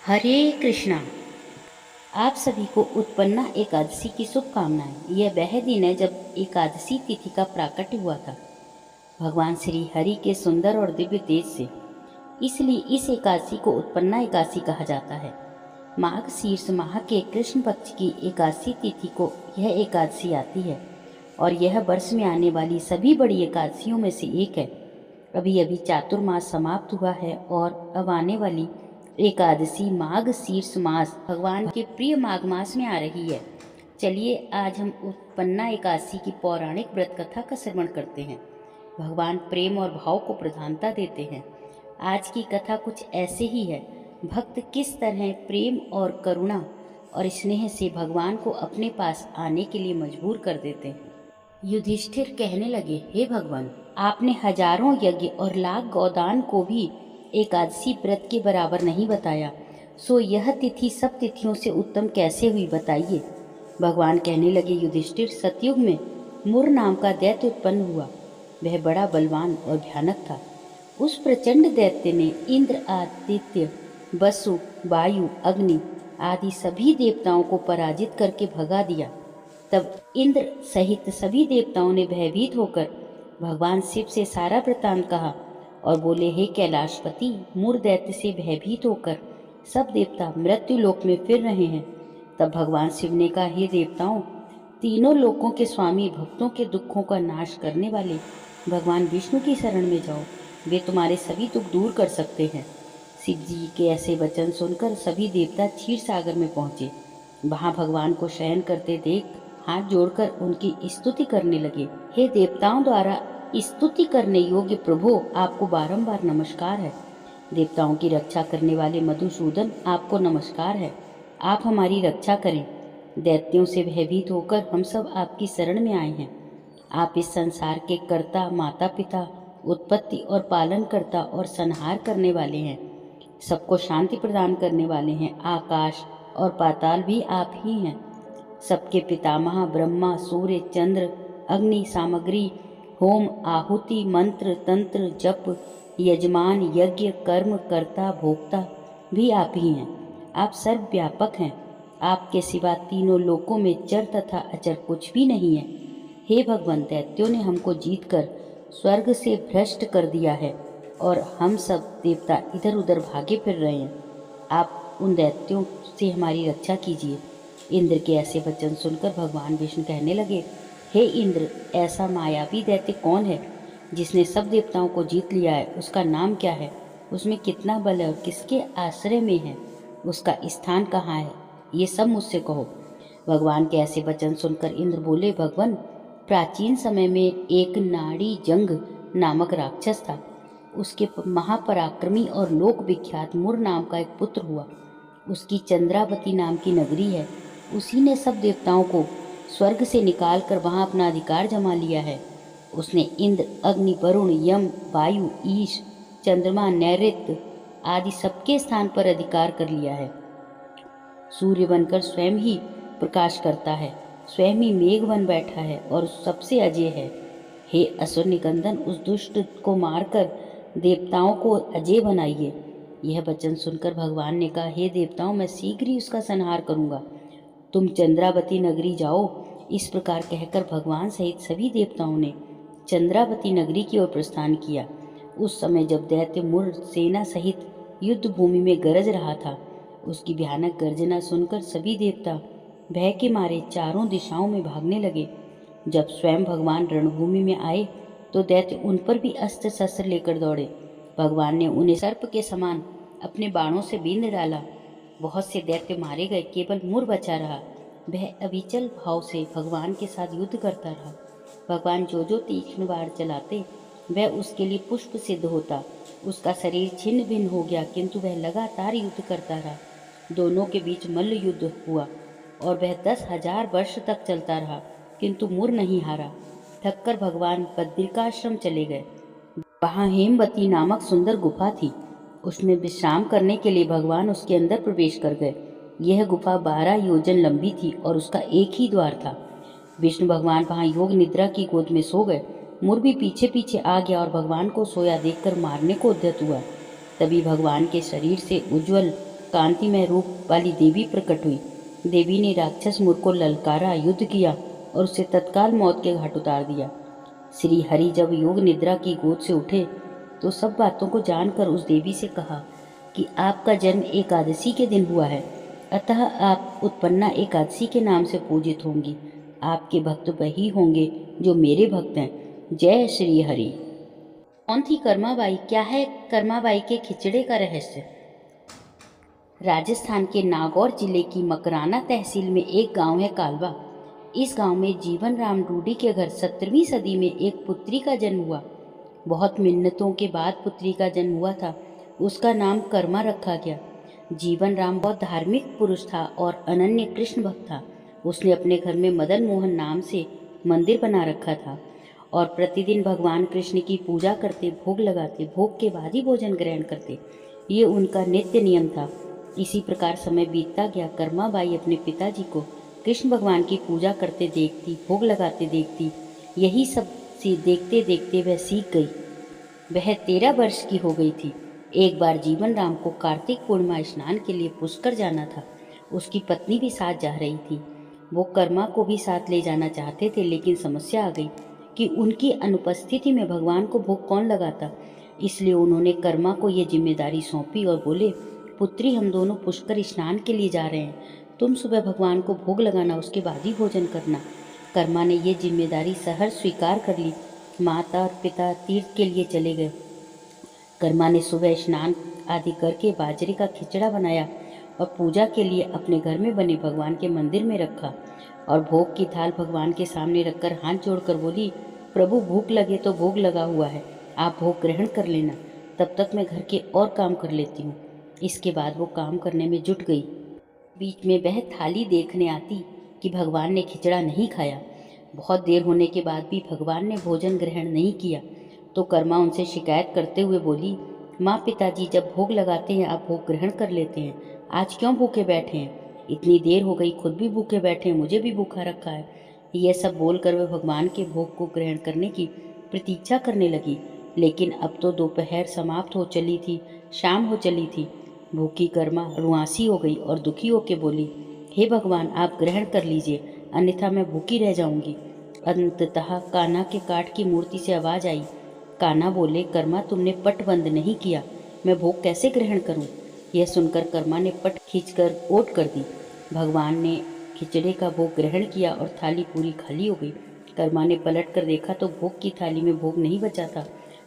हरे कृष्णा। आप सभी को उत्पन्ना एकादशी की शुभकामनाएं। यह वह दिन है जब एकादशी तिथि का प्राकट्य हुआ था भगवान श्री हरि के सुंदर और दिव्य तेज से। इसलिए इस एकादशी को उत्पन्ना एकादशी कहा जाता है। माघ शीर्ष माह के कृष्ण पक्ष की एकादशी तिथि को यह एकादशी आती है और यह वर्ष में आने वाली सभी बड़ी एकादशियों में से एक है। अभी अभी चातुर्मास समाप्त हुआ है और अब आने वाली एकादशी माघ शीर्ष मास भगवान के प्रिय माघ मास में आ रही है। चलिए आज हम उत्पन्ना एकादशी की पौराणिक व्रत कथा का श्रवण करते हैं। भगवान प्रेम और भाव को प्रधानता देते हैं। आज की कथा कुछ ऐसे ही है। भक्त किस तरह प्रेम और करुणा और स्नेह से भगवान को अपने पास आने के लिए मजबूर कर देते हैं। युधिष्ठिर कहने लगे, हे भगवान, आपने हजारों यज्ञ और लाख गोदान को भी एकादशी व्रत के बराबर नहीं बताया, सो यह तिथि सब तिथियों से उत्तम कैसे हुई, बताइए। भगवान कहने लगे, युधिष्ठिर, सतयुग में मुर नाम का दैत्य उत्पन्न हुआ। वह बड़ा बलवान और भयानक था। उस प्रचंड दैत्य ने इंद्र, आदित्य, वसु, वायु, अग्नि आदि सभी देवताओं को पराजित करके भगा दिया। तब इंद्र सहित सभी देवताओं ने भयभीत होकर भगवान शिव से सारा वृतांत कहा और बोले, हे कैलाशपति, मुर दैत्य से भयभीत होकर सब देवता मृत्यु लोक में फिर रहे हैं। तब भगवान शिव ने कहा, हे देवताओं, तीनों लोकों के स्वामी, भक्तों के दुखों का नाश करने वाले भगवान विष्णु की शरण में जाओ, वे तुम्हारे सभी दुख दूर कर सकते हैं। शिव जी के ऐसे वचन सुनकर सभी देवता क्षीर सागर में पहुंचे। वहां भगवान को शयन करते देख हाथ जोड़कर उनकी स्तुति करने लगे। हे देवताओं द्वारा स्तुति करने योग्य प्रभु, आपको बारंबार नमस्कार है। देवताओं की रक्षा करने वाले मधुसूदन, आपको नमस्कार है। आप हमारी रक्षा करें। दैत्यों से भयभीत होकर हम सब आपकी शरण में आए हैं। आप इस संसार के कर्ता, माता पिता, उत्पत्ति और पालन करता और संहार करने वाले हैं। सबको शांति प्रदान करने वाले हैं। आकाश और पाताल भी आप ही हैं। सबके पितामह ब्रह्मा, सूर्य, चंद्र, अग्नि, सामग्री, होम, आहुति, मंत्र, तंत्र, जप, यजमान, यज्ञ, कर्म, कर्ता, भोक्ता भी आप ही हैं। आप सर्वव्यापक हैं। आपके सिवा तीनों लोकों में चर तथा अचर कुछ भी नहीं है। हे भगवान, दैत्यों ने हमको जीतकर स्वर्ग से भ्रष्ट कर दिया है और हम सब देवता इधर उधर भागे फिर रहे हैं। आप उन दैत्यों से हमारी रक्षा कीजिए। इंद्र के ऐसे वचन सुनकर भगवान विष्णु कहने लगे, हे इंद्र, ऐसा मायावी दैत्य कौन है जिसने सब देवताओं को जीत लिया है? उसका नाम क्या है? उसमें कितना बल है और किसके आश्रय में है? उसका स्थान कहाँ है? ये सब मुझसे कहो। भगवान के ऐसे वचन सुनकर इंद्र बोले, भगवान, प्राचीन समय में एक नाड़ी जंग नामक राक्षस था। उसके महापराक्रमी और लोक विख्यात मुर नाम का एक पुत्र हुआ। उसकी चंद्रावती नाम की नगरी है। उसी ने सब देवताओं को स्वर्ग से निकालकर वहां अपना अधिकार जमा लिया है। उसने इंद्र, अग्नि, वरुण, यम, वायु, ईश, चंद्रमा, नैऋत्य आदि सबके स्थान पर अधिकार कर लिया है। सूर्य बनकर स्वयं ही प्रकाश करता है, स्वयं ही मेघ बन बैठा है और सबसे अजय है। हे असुर निकंदन, उस दुष्ट को मारकर देवताओं को अजय बनाइए। यह वचन सुनकर भगवान ने कहा, हे देवताओं, मैं शीघ्र ही उसका संहार करूंगा। तुम चंद्रावती नगरी जाओ। इस प्रकार कहकर भगवान सहित सभी देवताओं ने चंद्रावती नगरी की ओर प्रस्थान किया। उस समय जब दैत्य मुर सेना सहित युद्ध भूमि में गरज रहा था, उसकी भयानक गर्जना सुनकर सभी देवता भय के मारे चारों दिशाओं में भागने लगे। जब स्वयं भगवान रणभूमि में आए तो दैत्य उन पर भी अस्त्र शस्त्र लेकर दौड़े। भगवान ने उन्हें सर्प के समान अपने बाणों से बींध डाला। बहुत से दैत्य मारे गए, केवल मुर बचा रहा। वह अविचल भाव से भगवान के साथ युद्ध करता रहा। भगवान जो जो तीक्ष्ण वार चलाते, वह उसके लिए पुष्प सिद्ध होता। उसका शरीर छिन्न भिन्न हो गया, किंतु वह लगातार युद्ध करता रहा। दोनों के बीच मल्ल युद्ध हुआ और वह 10,000 वर्ष तक चलता रहा, किंतु मुर नहीं हारा। थककर भगवान बद्रिकाश्रम चले गए। वहाँ हेमवती नामक सुंदर गुफा थी। उसमें विश्राम करने के लिए भगवान उसके अंदर प्रवेश कर गए। यह गुफा 12 योजन लंबी थी और उसका एक ही द्वार था। विष्णु भगवान वहां योग निद्रा की गोद में सो गए। मुर भी पीछे पीछे आ गया और भगवान को सोया देखकर मारने को उद्यत हुआ। तभी भगवान के शरीर से उज्ज्वल कांतिमय रूप वाली देवी प्रकट हुई। देवी ने राक्षस मुर को ललकारा, युद्ध किया और उसे तत्काल मौत के घाट उतार दिया। श्री हरि जब योग निद्रा की गोद से उठे तो सब बातों को जानकर उस देवी से कहा कि आपका जन्म एकादशी के दिन हुआ है, अतः आप उत्पन्ना एकादशी के नाम से पूजित होंगी। आपके भक्त वही होंगे जो मेरे भक्त हैं। जय श्री हरि। कौन थी कर्माबाई? क्या है कर्माबाई के खिचड़े का रहस्य? राजस्थान के नागौर जिले की मकराना तहसील में एक गांव है कालवा। इस गांव में जीवन राम रूडी के घर 17वीं सदी में एक पुत्री का जन्म हुआ। बहुत मिन्नतों के बाद पुत्री का जन्म हुआ था। उसका नाम कर्मा रखा गया। जीवन राम बहुत धार्मिक पुरुष था और अनन्य कृष्ण भक्त था। उसने अपने घर में मदन मोहन नाम से मंदिर बना रखा था और प्रतिदिन भगवान कृष्ण की पूजा करते, भोग लगाते, भोग के बाद ही भोजन ग्रहण करते। ये उनका नित्य नियम था। इसी प्रकार समय बीतता गया। कर्माबाई अपने पिताजी को कृष्ण भगवान की पूजा करते देखती, भोग लगाते देखती। यही सब देखते देखते वह सीख गई। वह 13 वर्ष की हो गई थी। एक बार जीवन राम को कार्तिक पूर्णिमा स्नान के लिए पुष्कर जाना था। उसकी पत्नी भी साथ जा रही थी। वो कर्मा को भी साथ ले जाना चाहते थे, लेकिन समस्या आ गई कि उनकी अनुपस्थिति में भगवान को भोग कौन लगाता। इसलिए उन्होंने कर्मा को ये जिम्मेदारी सौंपी और बोले, पुत्री, हम दोनों पुष्कर स्नान के लिए जा रहे हैं। तुम सुबह भगवान को भोग लगाना, उसके बाद ही भोजन करना। कर्मा ने ये जिम्मेदारी सहर्ष स्वीकार कर ली। माता और पिता तीर्थ के लिए चले गए। कर्मा ने सुबह स्नान आदि करके बाजरे का खिचड़ा बनाया और पूजा के लिए अपने घर में बने भगवान के मंदिर में रखा और भोग की थाल भगवान के सामने रखकर हाथ जोड़कर बोली, प्रभु, भूख लगे तो भोग लगा हुआ है, आप भोग ग्रहण कर लेना, तब तक मैं घर के और काम कर लेती हूँ। इसके बाद वो काम करने में जुट गई। बीच में वह थाली देखने आती कि भगवान ने खिचड़ा नहीं खाया। बहुत देर होने के बाद भी भगवान ने भोजन ग्रहण नहीं किया तो कर्मा उनसे शिकायत करते हुए बोली, माँ, पिताजी जब भोग लगाते हैं आप भोग ग्रहण कर लेते हैं, आज क्यों भूखे बैठे हैं? इतनी देर हो गई, खुद भी भूखे बैठे हैं, मुझे भी भूखा रखा है। यह सब बोलकर वे भगवान के भोग को ग्रहण करने की प्रतीक्षा करने लगी। लेकिन अब तो दोपहर समाप्त हो चली थी, शाम हो चली थी। भूखी कर्मा रुआंसी हो गई और दुखी होकर बोली, हे भगवान, आप ग्रहण कर लीजिए, अन्यथा मैं भूखी रह जाऊंगी। अंततः कान्हा के काठ की मूर्ति से आवाज़ आई। कान्हा बोले, कर्मा, तुमने पट बंद नहीं किया, मैं भोग कैसे ग्रहण करूं? यह सुनकर कर्मा ने पट खींचकर ओट कर दी। भगवान ने खिचड़े का भोग ग्रहण किया और थाली पूरी खाली हो गई। कर्मा ने पलट कर देखा तो भोग की थाली में भोग नहीं बचा था।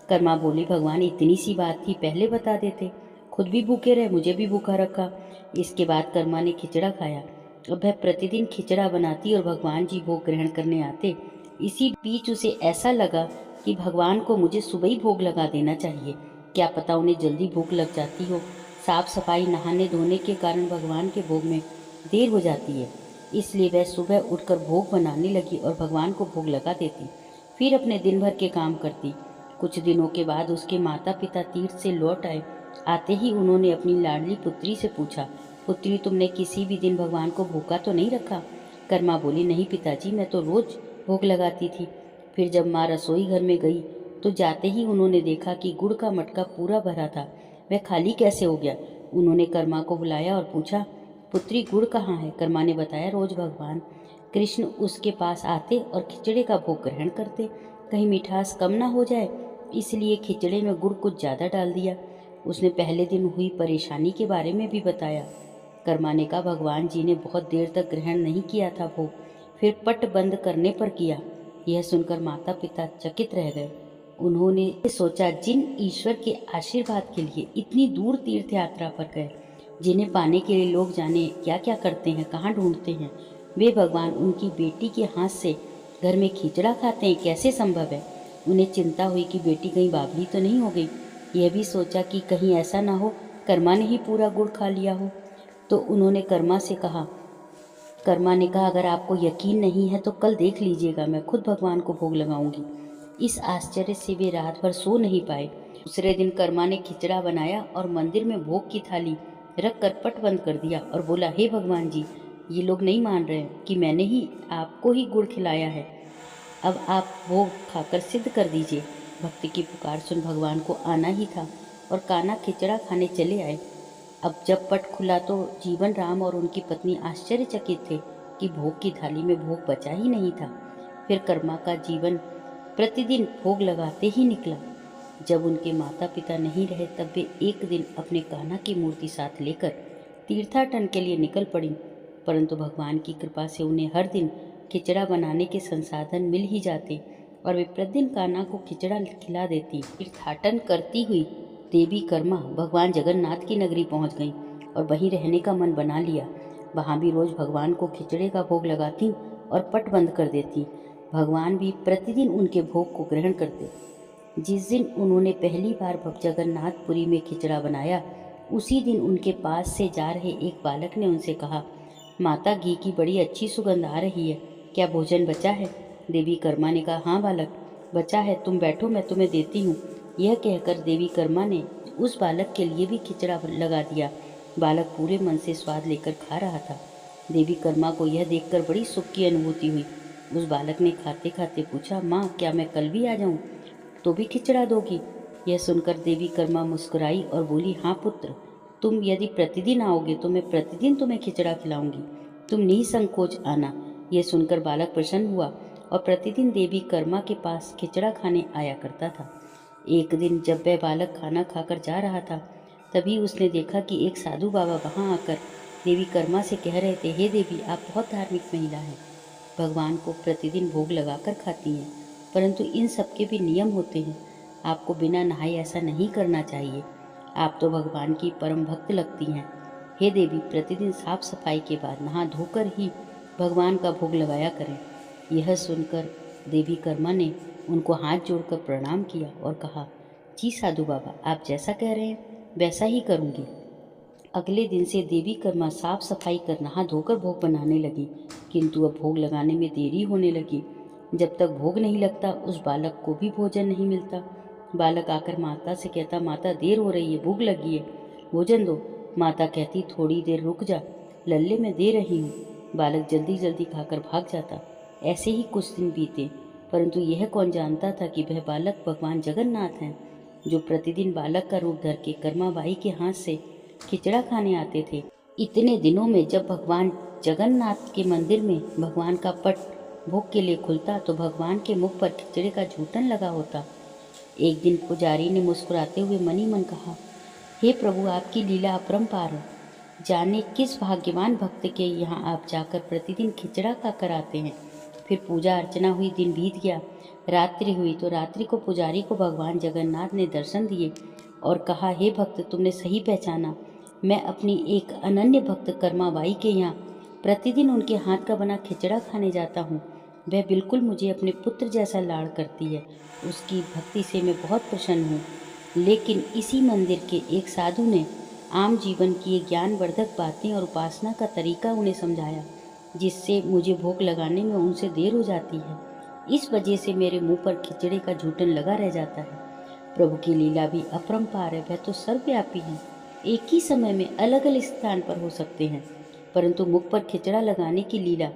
कर्मा बोली, भगवान, इतनी सी बात थी, पहले बता देते, खुद भी भूखे रहे, मुझे भी भूखा रखा। इसके बाद कर्मा ने खिचड़ा खाया। अब वह प्रतिदिन खिचड़ा बनाती और भगवान जी भोग ग्रहण करने आते। इसी बीच उसे ऐसा लगा कि भगवान को मुझे सुबह ही भोग लगा देना चाहिए, क्या पता उन्हें जल्दी भूख लग जाती हो। साफ सफाई, नहाने धोने के कारण भगवान के भोग में देर हो जाती है। इसलिए वह सुबह उठकर भोग बनाने लगी और भगवान को भोग लगा देती, फिर अपने दिन भर के काम करती। कुछ दिनों के बाद उसके माता पिता तीर्थ से लौट आए। आते ही उन्होंने अपनी लाडली पुत्री से पूछा, पुत्री, तुमने किसी भी दिन भगवान को भूखा तो नहीं रखा? कर्मा बोली, नहीं पिताजी, मैं तो रोज भोग लगाती थी। फिर जब माँ रसोई घर में गई तो जाते ही उन्होंने देखा कि गुड़ का मटका पूरा भरा था, वह खाली कैसे हो गया? उन्होंने कर्मा को बुलाया और पूछा, पुत्री, गुड़ कहाँ है? कर्मा ने बताया, रोज भगवान कृष्ण उसके पास आते और खिचड़े का भोग ग्रहण करते, कहीं मिठास कम ना हो जाए, इसलिए खिचड़े में गुड़ कुछ ज़्यादा डाल दिया। उसने पहले दिन हुई परेशानी के बारे में भी बताया। कर्मा ने कहा, भगवान जी ने बहुत देर तक ग्रहण नहीं किया था भोग, फिर पट बंद करने पर किया। यह सुनकर माता पिता चकित रह गए। उन्होंने सोचा, जिन ईश्वर के आशीर्वाद के लिए इतनी दूर तीर्थ यात्रा पर गए, जिन्हें पाने के लिए लोग जाने क्या क्या करते हैं, कहाँ ढूंढते हैं, वे भगवान उनकी बेटी के हाथ से घर में खिचड़ा खाते हैं, कैसे संभव है? उन्हें चिंता हुई कि बेटी कहीं बावली तो नहीं हो गई। यह भी सोचा कि कहीं ऐसा ना हो कर्मा ने ही पूरा गुड़ खा लिया हो। तो उन्होंने कर्मा ने कहा, अगर आपको यकीन नहीं है तो कल देख लीजिएगा, मैं खुद भगवान को भोग लगाऊंगी। इस आश्चर्य से वे रात भर सो नहीं पाए। दूसरे दिन कर्मा ने खिचड़ा बनाया और मंदिर में भोग की थाली रखकर पट बंद कर दिया और बोला, हे भगवान जी, ये लोग नहीं मान रहे कि मैंने ही आपको ही गुड़ खिलाया है, अब आप भोग खाकर सिद्ध कर दीजिए। भक्ति की पुकार सुन भगवान को आना ही था और कान्हा खिचड़ा खाने चले आए। अब जब पट खुला तो जीवन राम और उनकी पत्नी आश्चर्यचकित थे कि भोग की थाली में भोग बचा ही नहीं था। फिर कर्मा का जीवन प्रतिदिन भोग लगाते ही निकला। जब उनके माता पिता नहीं रहे तब वे एक दिन अपने कान्हा की मूर्ति साथ लेकर तीर्थाटन के लिए निकल पड़ी, परंतु भगवान की कृपा से उन्हें हर दिन खिचड़ा बनाने के संसाधन मिल ही जाते और वे प्रतिदिन कान्हा को खिचड़ा खिला देती। तीर्थाटन करती हुई देवी कर्मा भगवान जगन्नाथ की नगरी पहुंच गईं और वहीं रहने का मन बना लिया। वहां भी रोज भगवान को खिचड़े का भोग लगाती और पट बंद कर देती। भगवान भी प्रतिदिन उनके भोग को ग्रहण करते। जिस दिन उन्होंने पहली बार जगन्नाथपुरी में खिचड़ा बनाया, उसी दिन उनके पास से जा रहे एक बालक ने उनसे कहा, माता, घी की बड़ी अच्छी सुगंध आ रही है, क्या भोजन बचा है? देवी कर्मा ने कहा, हाँ बालक, बचा है, तुम बैठो, मैं तुम्हें देती हूँ। यह कहकर देवी कर्मा ने उस बालक के लिए भी खिचड़ा लगा दिया। बालक पूरे मन से स्वाद लेकर खा रहा था। देवी कर्मा को यह देखकर बड़ी सुख की अनुभूति हुई। उस बालक ने खाते खाते पूछा, माँ, क्या मैं कल भी आ जाऊँ तो भी खिचड़ा दोगी? यह सुनकर देवी कर्मा मुस्कुराई और बोली, हाँ पुत्र, तुम यदि प्रतिदिन आओगे तो मैं प्रतिदिन तुम्हें खिचड़ा खिलाऊंगी, तुम निसंकोच आना। यह सुनकर बालक प्रसन्न हुआ और प्रतिदिन देवी कर्मा के पास खिचड़ा खाने आया करता था। एक दिन जब वह बालक खाना खाकर जा रहा था, तभी उसने देखा कि एक साधु बाबा वहां आकर देवी कर्मा से कह रहे थे, हे देवी, आप बहुत धार्मिक महिला हैं, भगवान को प्रतिदिन भोग लगाकर खाती हैं, परंतु इन सबके भी नियम होते हैं। आपको बिना नहाए ऐसा नहीं करना चाहिए। आप तो भगवान की परम भक्त लगती हैं। हे देवी, प्रतिदिन साफ सफाई के बाद नहा धोकर ही भगवान का भोग लगाया करें। यह सुनकर देवी कर्मा ने उनको हाथ जोड़कर प्रणाम किया और कहा, जी साधु बाबा, आप जैसा कह रहे हैं वैसा ही करूँगी। अगले दिन से देवी कर्मा साफ सफाई कर नहा धोकर भोग बनाने लगी, किंतु अब भोग लगाने में देरी होने लगी। जब तक भोग नहीं लगता उस बालक को भी भोजन नहीं मिलता। बालक आकर माता से कहता, माता, देर हो रही है, भूख लगी है, भोजन दो। माता कहती, थोड़ी देर रुक जा लल्ले, मैं दे रही हूँ। बालक जल्दी जल्दी खाकर भाग जाता। ऐसे ही कुछ दिन बीते, परंतु यह कौन जानता था कि वह बालक भगवान जगन्नाथ हैं, जो प्रतिदिन बालक का रूप धर के कर्माबाई के हाथ से खिचड़ा खाने आते थे। इतने दिनों में जब भगवान जगन्नाथ के मंदिर में भगवान का पट भोग के लिए खुलता तो भगवान के मुख पर खिचड़े का झूठन लगा होता। एक दिन पुजारी ने मुस्कुराते हुए मन ही मन कहा, हे प्रभु, आपकी लीला अपरंपार है। जाने किस भाग्यवान भक्त के यहाँ आप जाकर प्रतिदिन खिचड़ा खाकर आते हैं। फिर पूजा अर्चना हुई, दिन बीत गया, रात्रि हुई तो रात्रि को पुजारी को भगवान जगन्नाथ ने दर्शन दिए और कहा, हे भक्त, तुमने सही पहचाना, मैं अपनी एक अनन्य भक्त कर्माबाई के यहाँ प्रतिदिन उनके हाथ का बना खिचड़ा खाने जाता हूँ। वह बिल्कुल मुझे अपने पुत्र जैसा लाड़ करती है। उसकी भक्ति से मैं बहुत प्रसन्न हूँ। लेकिन इसी मंदिर के एक साधु ने आम जीवन की ज्ञानवर्धक बातें और उपासना का तरीका उन्हें समझाया, जिससे मुझे भोग लगाने में उनसे देर हो जाती है। इस वजह से मेरे मुंह पर खिचड़े का झूठन लगा रह जाता है। प्रभु की लीला भी अपरंपार है, वह तो सर्वव्यापी है, एक ही समय में अलग अलग स्थान पर हो सकते हैं, परंतु मुख पर खिचड़ा लगाने की लीला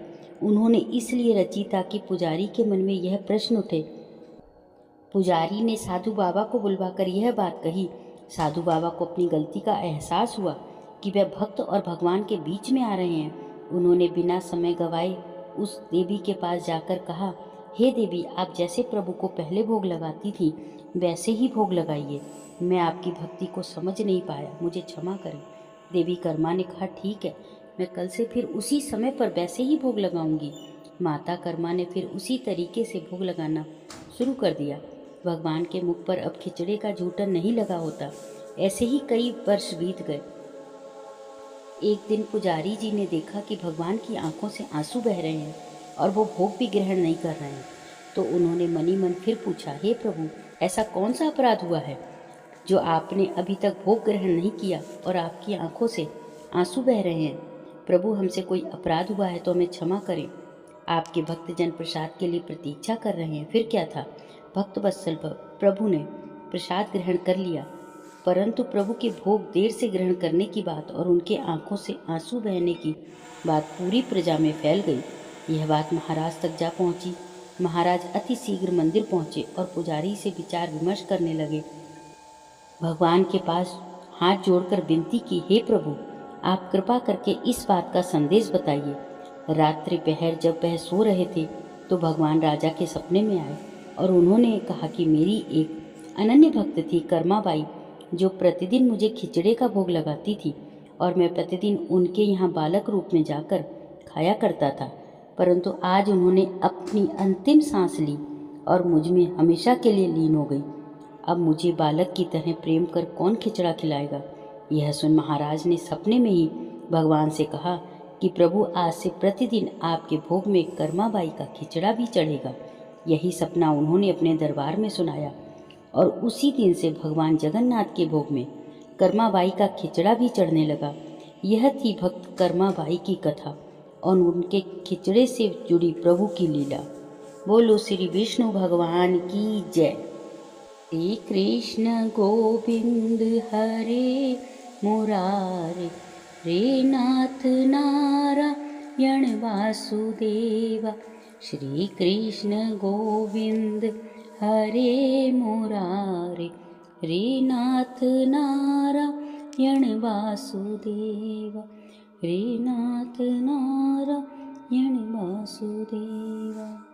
उन्होंने इसलिए रची ताकि पुजारी के मन में यह प्रश्न उठे। पुजारी ने साधु बाबा को बुलवाकर यह बात कही। साधु बाबा को अपनी गलती का एहसास हुआ कि वह भक्त और भगवान के बीच में आ रहे हैं। उन्होंने बिना समय गवाए उस देवी के पास जाकर कहा, हे देवी, आप जैसे प्रभु को पहले भोग लगाती थी वैसे ही भोग लगाइए। मैं आपकी भक्ति को समझ नहीं पाया, मुझे क्षमा करें। देवी कर्मा ने कहा, ठीक है, मैं कल से फिर उसी समय पर वैसे ही भोग लगाऊंगी। माता कर्मा ने फिर उसी तरीके से भोग लगाना शुरू कर दिया। भगवान के मुख पर अब खिचड़े का झूठन नहीं लगा होता। ऐसे ही कई वर्ष बीत गए। एक दिन पुजारी जी ने देखा कि भगवान की आंखों से आंसू बह रहे हैं और वो भोग भी ग्रहण नहीं कर रहे हैं, तो उन्होंने मनी मन फिर पूछा, हे प्रभु, ऐसा कौन सा अपराध हुआ है जो आपने अभी तक भोग ग्रहण नहीं किया और आपकी आंखों से आंसू बह रहे हैं? प्रभु, हमसे कोई अपराध हुआ है तो हमें क्षमा करें। आपके भक्तजन प्रसाद के लिए प्रतीक्षा कर रहे हैं। फिर क्या था? भक्त वत्सल प्रभु ने प्रसाद ग्रहण कर लिया, परंतु प्रभु के भोग देर से ग्रहण करने की बात और उनके आंखों से आंसू बहने की बात पूरी प्रजा में फैल गई। यह बात महाराज तक जा पहुंची। महाराज अति शीघ्र मंदिर पहुंचे और पुजारी से विचार विमर्श करने लगे। भगवान के पास हाथ जोड़कर विनती की, हे प्रभु, आप कृपा करके इस बात का संदेश बताइए। रात्रि पहर जब वह सो रहे थे तो भगवान राजा के सपने में आए और उन्होंने कहा कि मेरी एक अनन्य भक्त थी कर्माबाई, जो प्रतिदिन मुझे खिचड़े का भोग लगाती थी और मैं प्रतिदिन उनके यहाँ बालक रूप में जाकर खाया करता था। परंतु आज उन्होंने अपनी अंतिम सांस ली और मुझ में हमेशा के लिए लीन हो गई। अब मुझे बालक की तरह प्रेम कर कौन खिचड़ा खिलाएगा। यह सुन महाराज ने सपने में ही भगवान से कहा कि प्रभु, आज से प्रतिदिन आपके भोग में कर्माबाई का खिचड़ा भी चढ़ेगा। यही सपना उन्होंने अपने दरबार में सुनाया और उसी दिन से भगवान जगन्नाथ के भोग में कर्माबाई का खिचड़ा भी चढ़ने लगा। यह थी भक्त कर्माबाई की कथा और उनके खिचड़े से जुड़ी प्रभु की लीला। बोलो श्री विष्णु भगवान की जय। श्री कृष्ण गोविंद हरे मुरारे, रे नाथ नारायण वासुदेवा। श्री कृष्ण गोविंद हरे मुरारे, रे नाथ नारायण वासुदेवा, रे नाथ नारायण वासुदेवा।